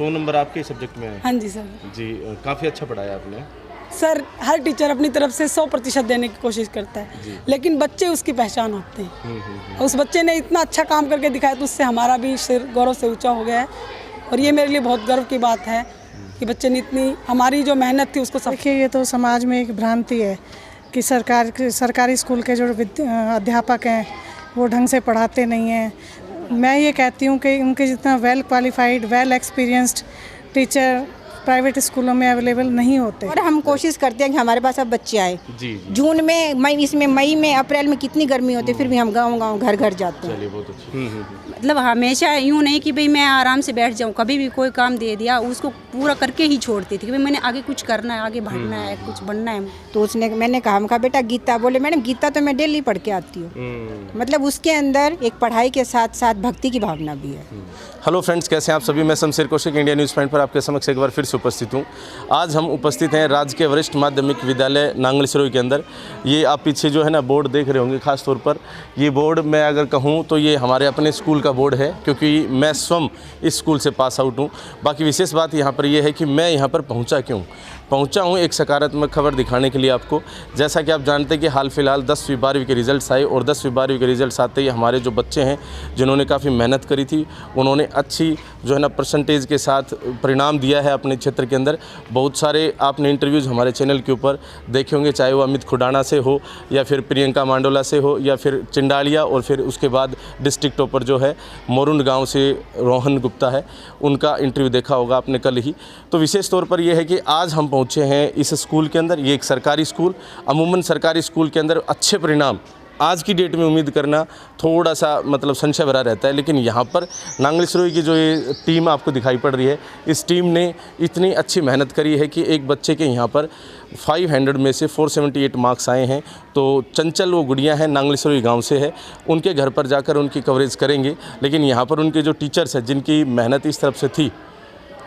100 number आपके subject में है? हाँ जी सर। जी, काफ़ी अच्छा पढ़ाया आपने। सर हर टीचर अपनी तरफ से 100% देने की कोशिश करता है, लेकिन बच्चे उसकी पहचान होते हैं। उस बच्चे ने इतना अच्छा काम करके दिखाया तो उससे हमारा भी सिर गौरव से ऊंचा हो गया है, और ये मेरे लिए बहुत गर्व की बात है कि बच्चे ने इतनी हमारी जो मेहनत थी उसको देखिए, ये तो समाज में एक भ्रांति है कि सरकारी स्कूल के जो अध्यापक हैं वो ढंग से पढ़ाते नहीं हैं। मैं ये कहती हूँ कि उनके जितना well qualified, well experienced teacher private स्कूलों में अवेलेबल नहीं होते। और हम कोशिश करते हैं कि हमारे पास अब बच्चे आए। जी। जून में, मई में, अप्रैल में कितनी गर्मी होती है, फिर भी हम गांव घर जाते हैं। चलिए, बहुत अच्छा। मतलब हमेशा यूँ नहीं कि भाई मैं आराम से बैठ जाऊँ, कभी भी कोई काम दे दिया उसको पूरा करके ही छोड़ती थी कि भाई मैंने आगे कुछ करना है, आगे बढ़ना है, कुछ बनना है। तो मैंने कहा बेटा गीता, बोले मैडम गीता तो मैं डेली पढ़ के आती हूँ। मतलब उसके अंदर एक पढ़ाई के साथ साथ भक्ति की भावना भी है। हेलो फ्रेंड्स, कैसे हैं आप सभी? मैं Shamsher Kaushik, India news point पर आपके समक्ष एक बार फिर से उपस्थित हूँ। आज हम उपस्थित हैं राजकीय वरिष्ठ माध्यमिक विद्यालय नांगल सिरोही के अंदर। ये आप पीछे जो है ना बोर्ड देख रहे होंगे, खास तौर पर ये बोर्ड मैं अगर कहूँ तो ये हमारे अपने स्कूल का बोर्ड है, क्योंकि मैं स्वयं इस स्कूल से पास आउट हूँ। बाकी विशेष बात यहाँ पर यह है कि मैं यहाँ पर पहुँचा हूँ एक सकारात्मक खबर दिखाने के लिए आपको। जैसा कि आप जानते हैं कि हाल फिलहाल 10वीं 12वीं के रिज़ल्ट्स आए, और 10वीं 12वीं के रिज़ल्ट्स आते ही हमारे जो बच्चे हैं जिन्होंने काफ़ी मेहनत करी थी, उन्होंने अच्छी जो है ना परसेंटेज के साथ परिणाम दिया है अपने क्षेत्र के अंदर। बहुत सारे आपने इंटरव्यूज़ हमारे चैनल के ऊपर देखे होंगे, चाहे वो अमित खुडाना से हो, या फिर प्रियंका मांडोला से हो, या फिर चिंडालिया, और फिर उसके बाद डिस्ट्रिक्ट टॉपर जो है मोरुंड गाँव से रोहन गुप्ता है, उनका इंटरव्यू देखा होगा आपने कल ही। तो विशेष तौर पर यह है कि आज हम पहुँचे हैं इस स्कूल के अंदर। ये एक सरकारी स्कूल, अमूमन सरकारी स्कूल के अंदर अच्छे परिणाम आज की डेट में उम्मीद करना थोड़ा सा मतलब संशय भरा रहता है, लेकिन यहाँ पर नांगल सिरोही की जो ये टीम आपको दिखाई पड़ रही है, इस टीम ने इतनी अच्छी मेहनत करी है कि एक बच्चे के यहाँ पर 500 में से 478 मार्क्स आए हैं। तो चंचल वो गुड़िया हैं, नांगल सिरोही गाँव से है, उनके घर पर जाकर उनकी कवरेज करेंगे। लेकिन यहाँ पर उनके जो टीचर्स हैं जिनकी मेहनत इस तरफ से थी,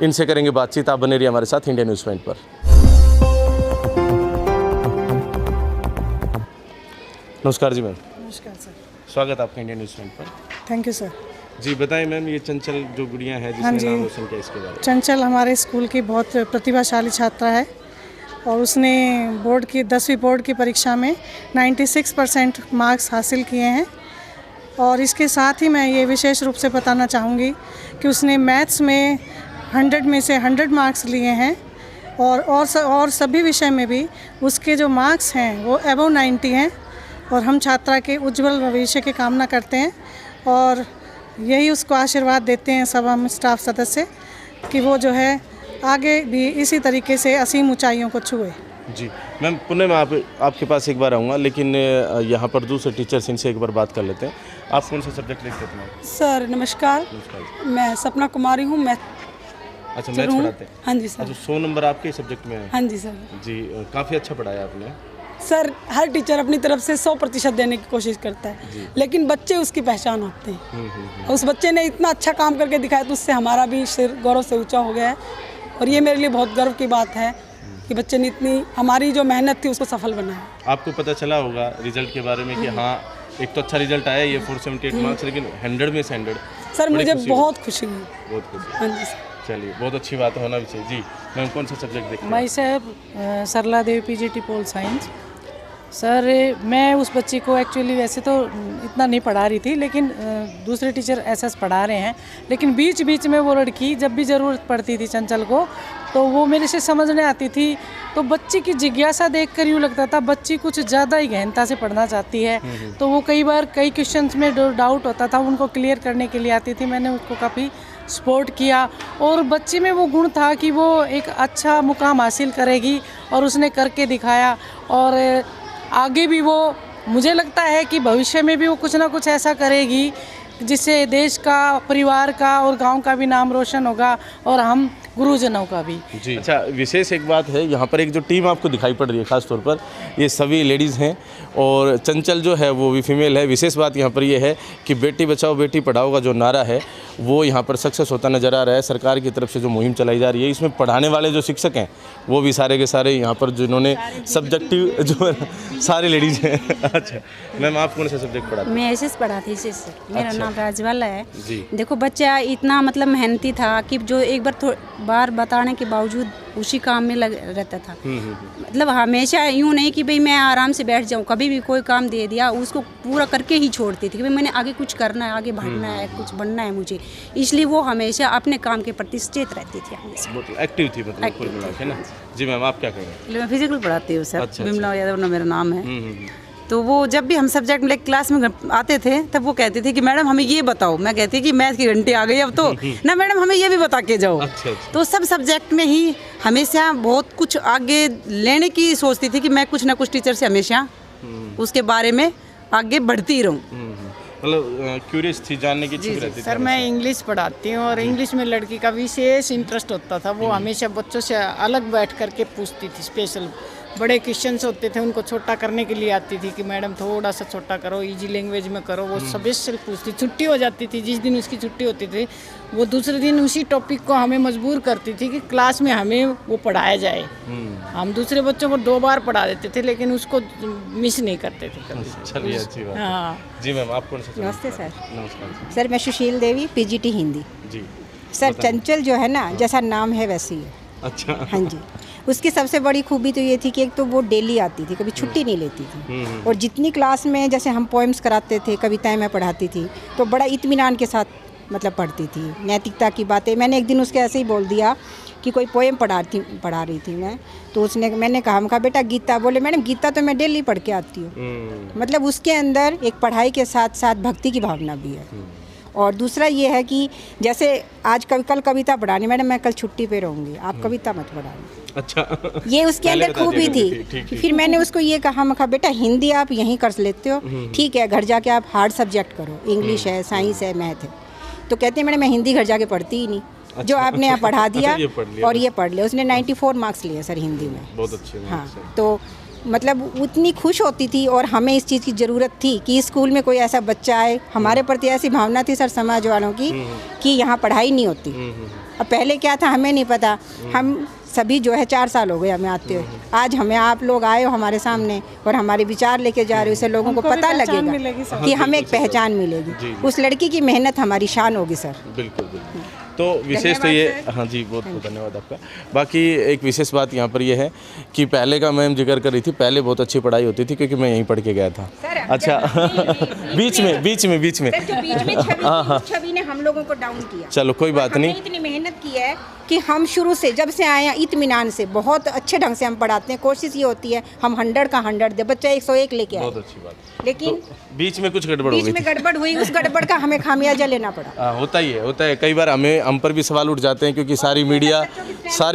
इनसे करेंगे बातचीत। आप बने रहिए हमारे साथ इंडिया न्यूज़ पॉइंट पर। नमस्कार जी मैम। नमस्कार सर। स्वागत आपका इंडिया न्यूज़ पॉइंट पर। Thank you sir. जी बताएं मैम, ये चंचल जो गुड़िया है जिसने नाम रोशन किया, इसके बारे में। चंचल हमारे स्कूल की बहुत प्रतिभाशाली छात्रा है, और उसने 10वीं बोर्ड की परीक्षा में 96% मार्क्स हासिल किए हैं। और इसके साथ ही मैं ये विशेष रूप से बताना चाहूँगी कि उसने मैथ्स में 100 में से 100 मार्क्स लिए हैं, और सभी विषय में भी उसके जो मार्क्स हैं वो अबव 90 हैं। और हम छात्रा के उज्जवल भविष्य की कामना करते हैं, और यही उसको आशीर्वाद देते हैं सब हम स्टाफ सदस्य, कि वो जो है आगे भी इसी तरीके से असीम ऊंचाइयों को छुए। जी मैम, पुनः मैं आपके पास एक बार आऊँगा, लेकिन यहाँ पर दूसरे टीचर्स, इनसे एक बार बात कर लेते हैं। आप कौन सा सब्जेक्ट लिखते थे मैम? सर नमस्कार, मैं सपना कुमारी हूँ। मैं अच्छा, मैथ्स पढ़ाते हैं? हाँ जी सर। अच्छा, 100 नंबर आपके सब्जेक्ट में है? हाँ जी सर। जी, काफ़ी अच्छा पढ़ाया आपने। सर हर टीचर अपनी तरफ से 100% देने की कोशिश करता है, लेकिन बच्चे उसकी पहचान होते हैं। उस बच्चे ने इतना अच्छा काम करके दिखाया तो उससे हमारा भी सिर गौरव से ऊंचा हो गया है, और ये मेरे लिए बहुत गर्व की बात है कि बच्चे ने इतनी हमारी जो मेहनत थी उसको सफल बनाया। आपको पता चला होगा रिजल्ट के बारे में कि हाँ एक तो अच्छा रिजल्ट आया, ये 478 मार्क्स, लेकिन 100 में से 100। सर मुझे बहुत खुशी हुई। बहुत खुशी। हाँ जी सर। चलिए, बहुत अच्छी बात होना भी चाहिए। जी मैम, कौन सा सब्जेक्ट देखते हैं? मैं सर सरला देवी पीजीटी पोल साइंस। सर मैं उस बच्ची को एक्चुअली वैसे तो इतना नहीं पढ़ा रही थी, लेकिन दूसरे टीचर एसएस पढ़ा रहे हैं, लेकिन बीच बीच में वो लड़की जब भी ज़रूरत पड़ती थी चंचल को, तो वो मेरे से समझने आती थी। तो बच्ची की जिज्ञासा देखकर यूँ लगता था बच्ची कुछ ज़्यादा ही गहनता से पढ़ना चाहती है। तो वो कई बार कई क्वेश्चंस में डाउट होता था, उनको क्लियर करने के लिए आती थी। मैंने उसको काफ़ी सपोर्ट किया, और बच्ची में वो गुण था कि वो एक अच्छा मुकाम हासिल करेगी, और उसने करके दिखाया। और आगे भी वो, मुझे लगता है कि भविष्य में भी वो कुछ ना कुछ ऐसा करेगी जिससे देश का, परिवार का और गांव का भी नाम रोशन होगा, और हम गुरुजनों का भी। जी अच्छा, विशेष एक बात है, यहाँ पर एक जो टीम आपको दिखाई पड़ रही है खास तौर पर, ये सभी लेडीज़ हैं, और चंचल जो है वो भी फीमेल है। विशेष बात यहाँ पर ये है कि बेटी बचाओ बेटी पढ़ाओ का जो नारा है वो यहाँ पर सक्सेस होता नज़र आ रहा है। सरकार की तरफ से जो मुहिम चलाई जा रही है, इसमें पढ़ाने वाले जो शिक्षक हैं वो भी सारे के सारे यहाँ पर जिन्होंने सब्जेक्टिव जो सारे लेडीज़ हैं। अच्छा मैम, आप कौन सा सब्जेक्ट पढ़ाते हैं? मैं एसएस पढ़ाती, एसएस मेरा नाम राजवाला है जी। देखो बच्चा इतना मतलब मेहनती था कि जो एक बार बताने के बावजूद उसी काम में लग रहता था। मतलब हमेशा यूँ नहीं कि भाई मैं आराम से बैठ जाऊँ, कभी भी कोई काम दे दिया उसको पूरा करके ही छोड़ती थी कि भाई मैंने आगे कुछ करना है, आगे बढ़ना है, कुछ बनना है मुझे। इसलिए वो हमेशा अपने काम के प्रति सचेत रहती थी हमेशा। बहुत एक्टिव थी मतलब कुल मिला के ना। जी मैम, आप क्या कहेंगे? मैं फिजिकल पढ़ाती हूँ सर। अच्छा, बिमला यादव ना मेरा नाम है। तो वो जब भी हम सब्जेक्ट में क्लास में आते थे तब वो कहती थी कि मैडम हमें ये बताओ। मैं कहती कि मैथ की घंटी आ गई अब तो ना मैडम हमें ये भी बता के जाओ। अच्छा। तो सब सब्जेक्ट में ही हमेशा बहुत कुछ आगे लेने की सोचती थी कि मैं कुछ ना कुछ टीचर से हमेशा उसके बारे में आगे बढ़ती रहूँ। मतलब क्यूरियस थी, जानने की इच्छुक रहती थी। सर मैं इंग्लिश पढ़ाती हूँ और इंग्लिश में लड़की का विशेष इंटरेस्ट होता था। वो हमेशा बच्चों से अलग बैठ करके पूछती थी। स्पेशल बड़े क्वेश्चंस होते थे उनको छोटा करने के लिए आती थी कि मैडम थोड़ा सा छोटा करो, इजी लैंग्वेज में करो। वो स्पेशल पूछती। छुट्टी हो जाती थी, जिस दिन उसकी छुट्टी होती थी वो दूसरे दिन उसी टॉपिक को हमें मजबूर करती थी कि क्लास में हमें वो पढ़ाया जाए। हम दूसरे बच्चों को 2 बार पढ़ा देते थे लेकिन उसको मिस नहीं करते थे कभी। चलिए, अच्छी बात। हाँ जी मैम, आप कौन सा? नमस्ते सर। नमस्कार सर मैं सुशील देवी, पीजीटी हिंदी। जी। सर चंचल जो है ना, जैसा नाम है वैसी है। अच्छा। हाँ जी। उसकी सबसे बड़ी खूबी तो ये थी कि एक तो वो डेली आती थी, कभी छुट्टी नहीं लेती थी। और जितनी क्लास में जैसे हम पोएम्स कराते थे, कविताएं मैं पढ़ाती थी, तो बड़ा इत्मीनान के साथ मतलब पढ़ती थी। नैतिकता की बातें मैंने एक दिन उसके ऐसे ही बोल दिया कि कोई पोएम पढ़ा रही थी मैं, तो मैंने कहा बेटा गीता। बोले मैडम गीता तो मैं डेली पढ़ के आती हूँ। मतलब उसके अंदर एक पढ़ाई के साथ साथ भक्ति की भावना भी है। और दूसरा ये है कि जैसे आज कल कविता पढ़ानी, मैडम मैं कल छुट्टी पे रहूँगी, आप कविता मत पढ़ानी। अच्छा। ये उसके अंदर खूबी थी। फिर मैंने उसको ये कहा, मैं कहा बेटा हिंदी आप यहीं कर लेते हो, ठीक है, घर जाके आप हार्ड सब्जेक्ट करो, इंग्लिश है, साइंस है, मैथ है। तो कहते हैं मैडम मैं हिंदी घर जाके पढ़ती ही नहीं। अच्छा। जो आपने यहाँ पढ़ा दिया और ये पढ़ लिया। उसने 94 मार्क्स लिए सर हिंदी में। बहुत अच्छे। हाँ, तो मतलब उतनी खुश होती थी और हमें इस चीज़ की ज़रूरत थी कि स्कूल में कोई ऐसा बच्चा आए। हमारे प्रति ऐसी भावना थी सर समाज वालों की कि यहाँ पढ़ाई नहीं होती। अब पहले क्या था हमें नहीं पता। हम सभी जो है 4 साल हो गए हमें आते हुए। आज हमें आप लोग आए हो हमारे सामने और हमारे विचार लेके जा रहे हो, इससे लोगों को पता लगेगा कि हमें एक पहचान मिलेगी। उस लड़की की मेहनत हमारी शान होगी सर। बिल्कुल बिल्कुल। तो विशेष तो ये, हाँ जी, बहुत बहुत धन्यवाद आपका। बाकी एक विशेष बात यहाँ पर ये है कि पहले का मैम जिक्र कर रही थी, पहले बहुत अच्छी पढ़ाई होती थी क्योंकि मैं यहीं पढ़ के गया था। अच्छा। बीच में छवि ने हम लोगों को डाउन किया। चलो कोई बात नहीं। इतनी मेहनत की है कि हम शुरू से जब से आए हैं इत्मीनान से बहुत अच्छे ढंग से हम पढ़ाते हैं। कोशिश ये होती है हम 100 का 100 दे, बच्चा 101 लेके आए। बहुत अच्छी बात। लेकिन तो बीच में कुछ गड़बड़ हो गई। बीच में गड़बड़ हुई, उस गड़बड़ का हमें खामियाजा लेना पड़ा। होता है। कई बार हम पर भी सवाल उठ जाते हैं क्योंकि सारी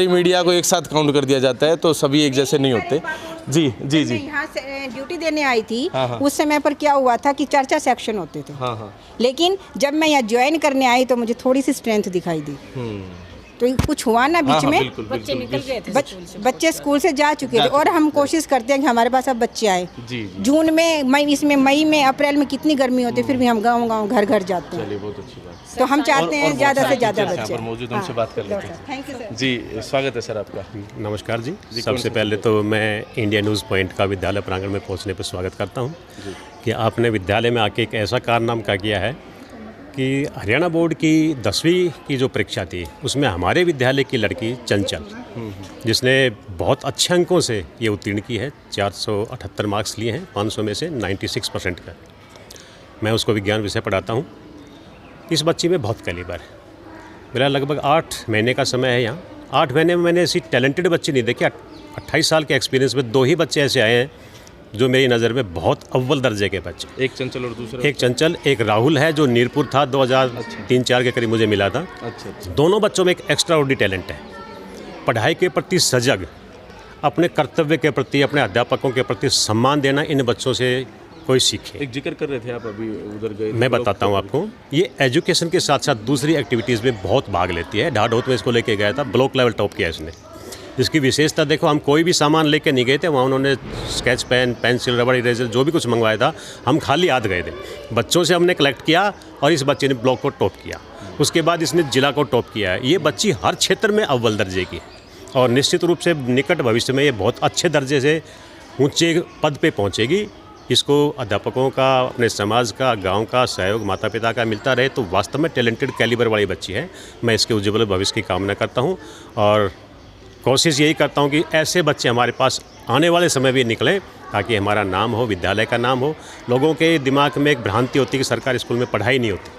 मीडिया को एक साथ काउंट कर दिया जाता है, तो सभी एक जैसे नहीं होते। जी। यहाँ से ड्यूटी देने आई थी। उस समय पर क्या हुआ था कि 4 सेक्शन होते थे। लेकिन जब मैं यहाँ ज्वाइन करने आई तो मुझे थोड़ी सी स्ट्रेंथ दिखाई दी। तो कुछ हुआ ना बीच में। बच्चे निकल गए थे, बच्चे स्कूल से जा चुके थे और हम कोशिश करते हैं कि हमारे पास अब बच्चे आए। जून में, मई में, अप्रैल में कितनी गर्मी होती है, फिर भी हम गाँव घर जाते हैं। चलिए, बहुत अच्छी बात। तो हम चाहते हैं ज़्यादा से ज़्यादा बच्चे मौजूद, उनसे बात कर लेते हैं। Thank you sir. जी, स्वागत है सर आपका। नमस्कार जी। सबसे पहले तो मैं इंडिया न्यूज़ पॉइंट का विद्यालय प्रांगण में पहुंचने पर स्वागत करता हूं कि आपने विद्यालय में आके एक ऐसा कारनामा किया है कि हरियाणा बोर्ड की 10वीं की जो परीक्षा थी उसमें हमारे विद्यालय की लड़की चंचल, जिसने बहुत अच्छे अंकों से ये उत्तीर्ण की है, 478 मार्क्स लिए हैं 500 में से 96% का। मैं उसको विज्ञान विषय पढ़ाता हूँ। इस बच्ची में बहुत कैलिबर है। मेरा लगभग 8 महीने का समय है यहाँ। 8 महीने में मैंने ऐसी टैलेंटेड बच्ची नहीं देखी। 28 साल के एक्सपीरियंस में 2 ही बच्चे ऐसे आए हैं जो मेरी नज़र में बहुत अव्वल दर्जे के बच्चे। एक चंचल और दूसरा? एक चंचल, एक राहुल है जो नीरपुर था, 2003-4 के करीब मुझे मिला था। अच्छा। दोनों बच्चों में एक एक्स्ट्रा ऑर्डिनरी टैलेंट है। पढ़ाई के प्रति सजग, अपने कर्तव्य के प्रति, अपने अध्यापकों के प्रति सम्मान देना इन बच्चों से कोई सीखे। एक जिक्र कर रहे थे आप, अभी उधर गए। मैं बताता हूँ आपको। ये एजुकेशन के साथ साथ दूसरी एक्टिविटीज़ में बहुत भाग लेती है। ढाढोत में इसको लेके गया था, ब्लॉक लेवल टॉप किया इसने। इसकी विशेषता देखो, हम कोई भी सामान लेके नहीं गए थे वहाँ। उन्होंने स्केच पेन, पेंसिल, रबड़, इरेजर जो भी कुछ मंगवाया था, हम खाली हाथ गए थे। बच्चों से हमने कलेक्ट किया और इस बच्चे ने ब्लॉक को टॉप किया। उसके बाद इसने जिला को टॉप किया है। ये बच्ची हर क्षेत्र में अव्वल दर्जे की है और निश्चित रूप से निकट भविष्य में ये बहुत अच्छे दर्जे से ऊंचे पद पे पहुंचेगी। इसको अध्यापकों का, अपने समाज का, गांव का सहयोग माता पिता का मिलता रहे तो वास्तव में टैलेंटेड कैलिबर वाली बच्ची है। मैं इसके उज्ज्वल भविष्य की कामना करता हूँ और कोशिश यही करता हूँ कि ऐसे बच्चे हमारे पास आने वाले समय भी निकलें ताकि हमारा नाम हो, विद्यालय का नाम हो। लोगों के दिमाग में एक भ्रांति होती है कि सरकारी स्कूल में पढ़ाई नहीं होती।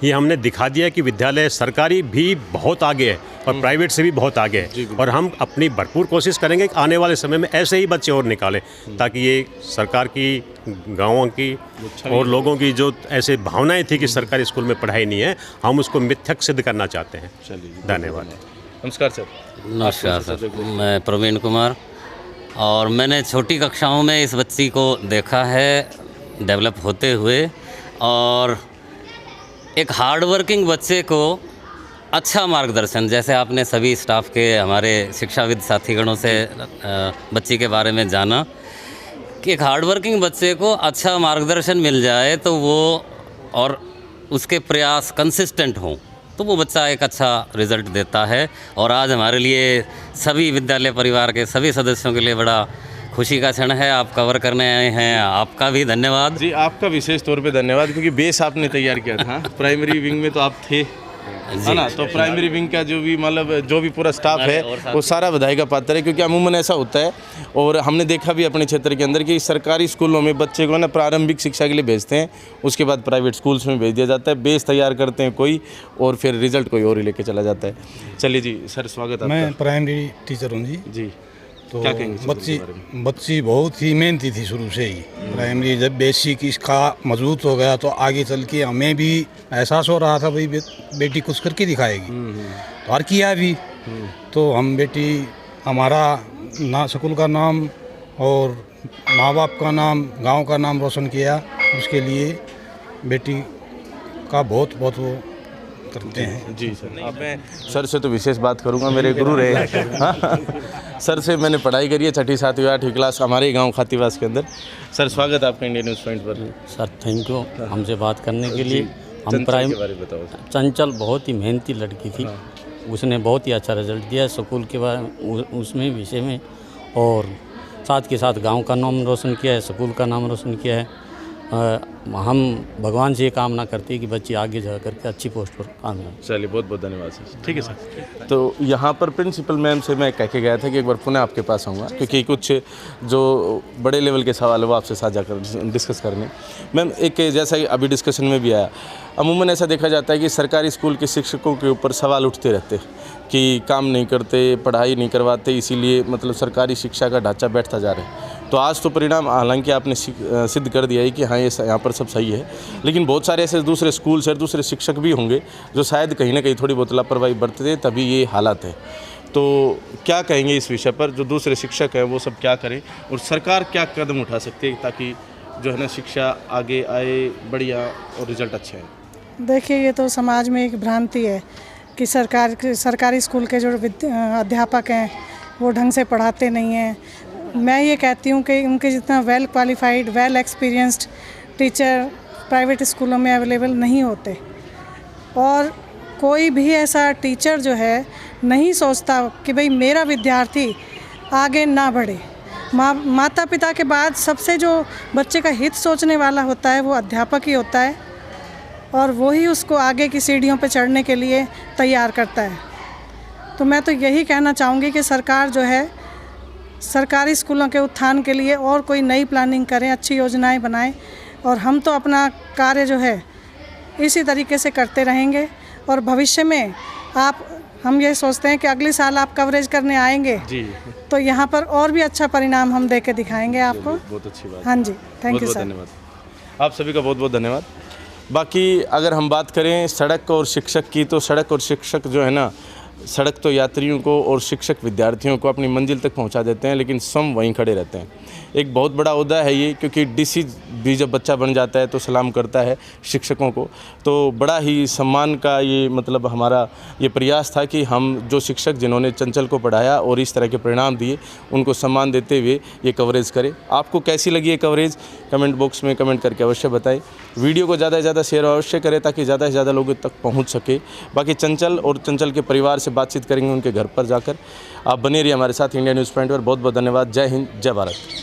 ये हमने दिखा दिया कि विद्यालय सरकारी भी बहुत आगे है और प्राइवेट से भी बहुत आगे है और हम अपनी भरपूर कोशिश करेंगे कि आने वाले समय में ऐसे ही बच्चे और निकालें ताकि ये सरकार की, गाँवों की और लोगों की जो ऐसे भावनाएं थी कि सरकारी स्कूल में पढ़ाई नहीं है, हम उसको मिथ्यक सिद्ध करना चाहते हैं। धन्यवाद। नमस्कार सर। नमस्कार सर, मैं प्रवीण कुमार और मैंने छोटी कक्षाओं में इस बच्ची को देखा है डेवलप होते हुए और एक हार्ड वर्किंग बच्चे को अच्छा मार्गदर्शन, जैसे आपने सभी स्टाफ के, हमारे शिक्षाविद साथीगणों से बच्ची के बारे में जाना कि एक हार्ड वर्किंग बच्चे को अच्छा मार्गदर्शन मिल जाए तो वो और उसके प्रयास कंसिस्टेंट हों तो वो बच्चा एक अच्छा रिज़ल्ट देता है। और आज हमारे लिए सभी विद्यालय परिवार के सभी सदस्यों के लिए बड़ा खुशी का क्षण है। आप कवर करने आए हैं, आपका भी धन्यवाद। जी, आपका विशेष तौर पे धन्यवाद क्योंकि बेस आपने तैयार किया था। प्राइमरी विंग में तो आप थे, है ना, तो प्राइमरी विंग का जो भी पूरा स्टाफ है वो सारा बधाई का पात्र है क्योंकि अमूमन ऐसा होता है और हमने देखा भी अपने क्षेत्र के अंदर कि सरकारी स्कूलों में बच्चे को ना प्रारंभिक शिक्षा के लिए भेजते हैं, उसके बाद प्राइवेट स्कूल्स में भेज दिया जाता है। बेस तैयार करते हैं कोई और फिर रिजल्ट कोई और ही लेके चला जाता है। चलिए जी सर, स्वागत है। मैं प्राइमरी टीचर हूँ जी। तो क्या कहेंगे? बच्ची बहुत ही मेहनती थी शुरू से ही। प्राइमरी जब बेसिक इसका मजबूत हो गया तो आगे चल के हमें भी एहसास हो रहा था भाई बेटी कुछ करके दिखाएगी और किया भी। तो हम बेटी, हमारा ना स्कूल का नाम और माँ बाप का नाम, गांव का नाम रोशन किया, उसके लिए बेटी का बहुत बहुत वो करते हैं। जी सर, अब मैं सर से तो विशेष बात करूंगा, मेरे गुरु रहे। सर से मैंने पढ़ाई करी है 6ठी 7वीं 8वीं क्लास हमारे गांव खातीवास के अंदर। सर स्वागत है आपका इंडियन न्यूज़ पॉइंट पर। सर थैंक यू हमसे बात करने के लिए। हम चंचल बहुत ही मेहनती लड़की थी। उसने बहुत ही अच्छा रिजल्ट दिया स्कूल के बारे में, उसमें विषय में, और साथ के साथ गांव का नाम रोशन किया है, स्कूल का नाम रोशन किया है। हम भगवान से ये कामना करते हैं कि बच्ची आगे जा करके अच्छी पोस्ट पर कामयाब। चलिए, बहुत बहुत धन्यवाद सर। ठीक है सर। तो यहाँ पर प्रिंसिपल मैम से मैं कह के गया था कि एक बार पुनः आपके पास आऊँगा क्योंकि कुछ जो बड़े लेवल के सवाल है वो आपसे साझा कर डिस्कस करने। मैम, एक जैसा कि अभी डिस्कशन में भी आया, अमूमन ऐसा देखा जाता है कि सरकारी स्कूल के शिक्षकों के ऊपर सवाल उठते रहते कि काम नहीं करते, पढ़ाई नहीं करवाते, इसीलिए मतलब सरकारी शिक्षा का ढांचा बैठता जा रहा है। तो आज तो परिणाम हालांकि आपने सिद्ध कर दिया है कि हाँ, ये यहाँ पर सब सही है, लेकिन बहुत सारे ऐसे दूसरे स्कूल से दूसरे शिक्षक भी होंगे जो शायद कहीं ना कहीं थोड़ी बहुत लापरवाही बरतते थे, तभी ये हालात है। तो क्या कहेंगे इस विषय पर, जो दूसरे शिक्षक हैं वो सब क्या करें और सरकार क्या कदम उठा सकती है ताकि जो है ना शिक्षा आगे आए बढ़िया और रिजल्ट अच्छे हैं? देखिए, ये तो समाज में एक भ्रांति है कि सरकारी स्कूल के जो अध्यापक हैं वो ढंग से पढ़ाते नहीं हैं। मैं ये कहती हूँ कि उनके जितना well qualified, well experienced teacher private स्कूलों में अवेलेबल नहीं होते। और कोई भी ऐसा टीचर जो है नहीं सोचता कि भाई मेरा विद्यार्थी आगे ना बढ़े। माता पिता के बाद सबसे जो बच्चे का हित सोचने वाला होता है वो अध्यापक ही होता है और वही उसको आगे की सीढ़ियों पर चढ़ने के लिए तैयार करता है। तो मैं तो यही कहना चाहूँगी कि सरकार जो है सरकारी स्कूलों के उत्थान के लिए और कोई नई प्लानिंग करें, अच्छी योजनाएं बनाएं और हम तो अपना कार्य जो है इसी तरीके से करते रहेंगे। और भविष्य में हम ये सोचते हैं कि अगले साल आप कवरेज करने आएंगे जी, तो यहाँ पर और भी अच्छा परिणाम हम दे के दिखाएंगे आपको। बहुत अच्छी बात। हाँ जी, थैंक यू सर। धन्यवाद आप सभी का, बहुत बहुत धन्यवाद। बाकी अगर हम बात करें सड़क और शिक्षक की, तो सड़क और शिक्षक जो है ना, सड़क तो यात्रियों को और शिक्षक विद्यार्थियों को अपनी मंजिल तक पहुंचा देते हैं, लेकिन स्वयं वहीं खड़े रहते हैं। एक बहुत बड़ा ओहदा है ये, क्योंकि डीसी भी जब बच्चा बन जाता है तो सलाम करता है शिक्षकों को। तो बड़ा ही सम्मान का ये मतलब हमारा ये प्रयास था कि हम जो शिक्षक जिन्होंने चंचल को पढ़ाया और इस तरह के परिणाम दिए, उनको सम्मान देते हुए ये कवरेज करें। आपको कैसी लगी ये कवरेज, कमेंट बॉक्स में कमेंट करके अवश्य बताएं। वीडियो को ज़्यादा से ज़्यादा शेयर अवश्य करें ताकि ज़्यादा से ज़्यादा लोगों तक पहुँच सके। बाकी चंचल और चंचल के परिवार से बातचीत करेंगे उनके घर पर जाकर। आप बने रहिए हमारे साथ इंडिया न्यूज़ पॉइंट पर। बहुत बहुत धन्यवाद। जय हिंद, जय भारत।